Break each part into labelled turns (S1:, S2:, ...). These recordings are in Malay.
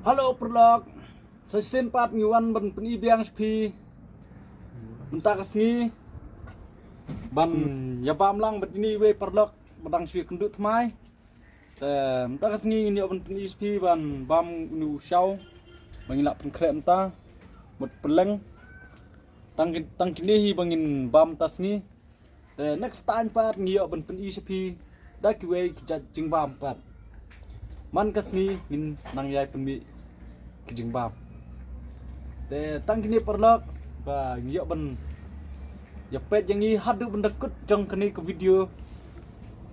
S1: Halo perlok, saya sempat ngiwan ban penibiang sepi, bentar kesengi, ban ya bamlang bet ini we perlok, badang sui kendut mai, bentar kesengi ini ban peni sepi ban bam nu show, bangilak pengkrem ta, bet peleng, tang kini hi bangin bam tasngi, next time pat ngiyo ban peni sepi, dak we kijat jing bam pat, man kesengi ngin nang yai penmi kijing bam. Tang kini perlok ba ngiyo ban ya pet yang i hadu benda kut jong kini ke video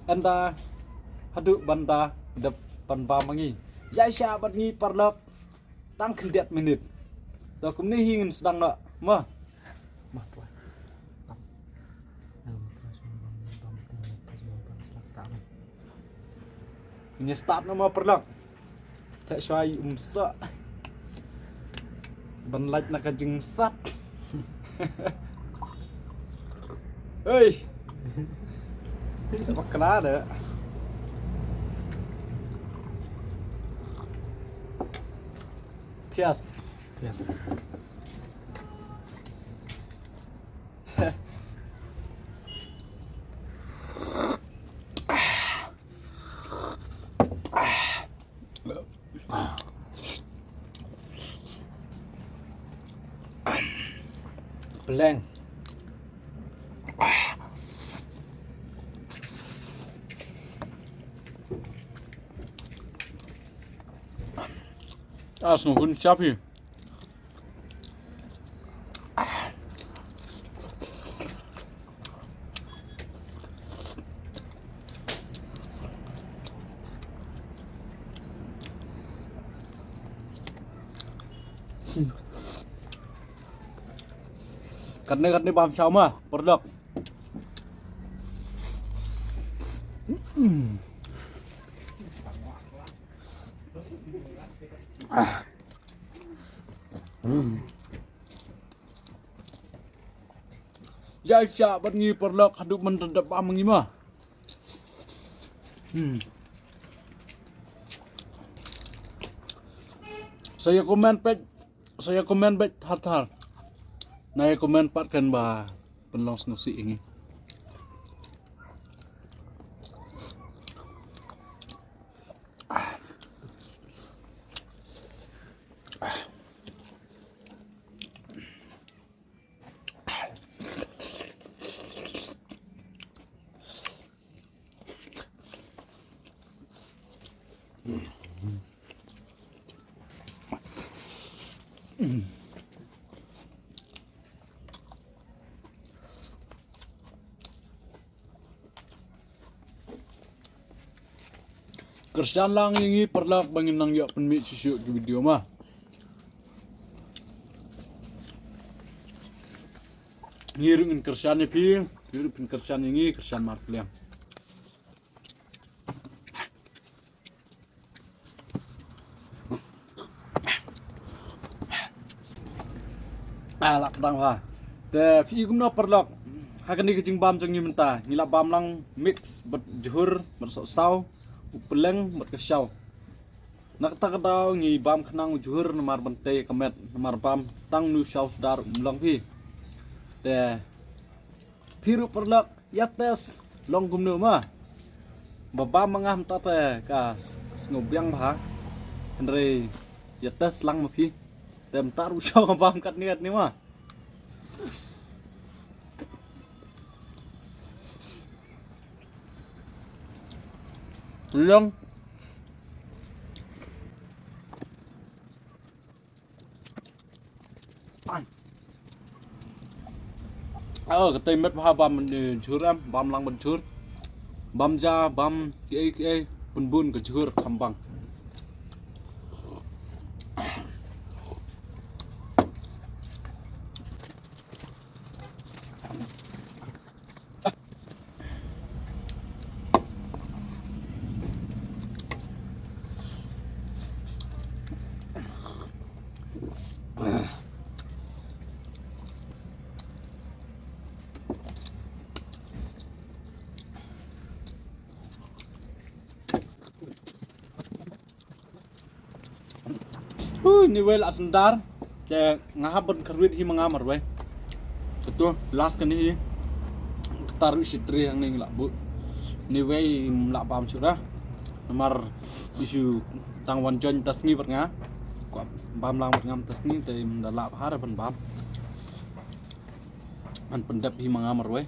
S1: anda hadu banda depan bam mangi ya syabat ni perlok tang kendiat menit to kumni hingin sedang nak mah tuan ini start nama perlok tak syai umsa ban like nak kajeng sat. Hei. Apa kena ada? Tias. Beleng. Ist noch ein Chappi. Karena bam sama, perlok. Ya syabat ngi perlok haduk mendedap bam ngi mah. Saya komen page hal-hal. Nah, komen pat kan ba penlong snusi ini. Kerjaan lang ini perlak bangin nang yak penmit sisuk di video mah. Ngirungin kerjaan ni pi, ngirungin kerjaan ini kerjaan markliang. Lak kedang ha. Tapi guna perlak. Hakan ni kecing bam jangi mentah. Ngilap bam lang mix berjuhur bersau. Peleng berkesau. Nak tak tahu ngi bam kenang juhur nomor bente kemet nomor bam tang nu syau sedar umlang pi. Piru perlak ya tes long gumnu mah. Babam mangam tate ka snobyang bah. Andre ya tes lang mah pi. Tem taru syau bam kat niat ni mah. Long cái mất ba băm chur em băm lang bận chur băm ra băm cái bun cái chur thầm bằng Ni we la sendar te ngahabon kerwit hi mangamar we ketua last kan hi taruh sitri yang ning la bu ni we la pam sudah nomor isu tangwan jon tasngi bernga ko bam lang berngam tasngi te la har ban bam an pendap hi mangamar we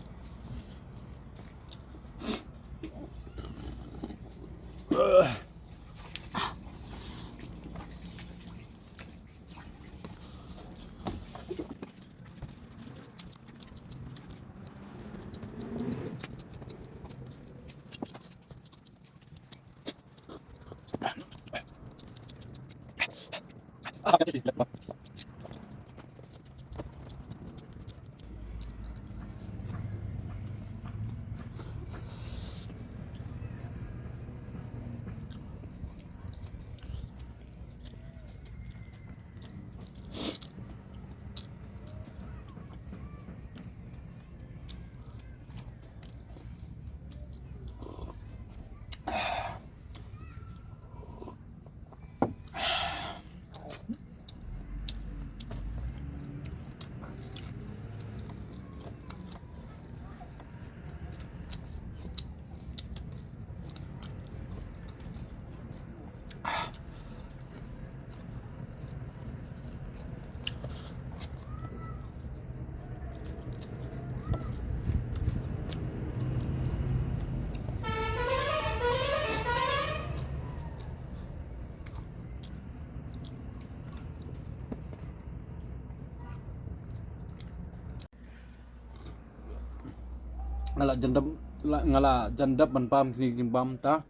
S1: ngala jandap ban pam kini jimbam ta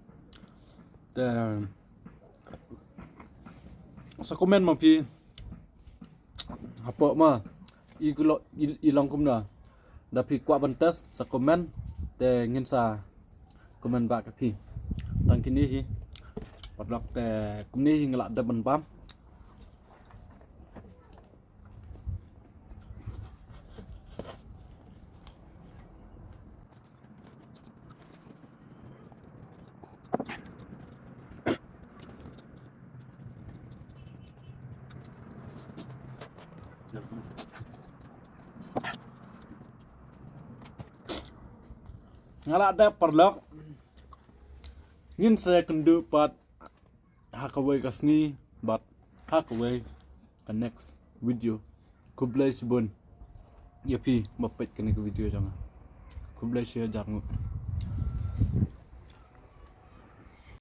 S1: te sa komen ma pi hapo ma ilang kum na da pi kwa ban tes sa komen te ngin sa komen ba ka pi tang kini hi padlok te kum ni ngala da ban pam ngala ada perlok ngin saya kendu pat hakaway kasni but hakaway the next video kublai sibon yapi mapet kene ke video jangan kublai sia jarngu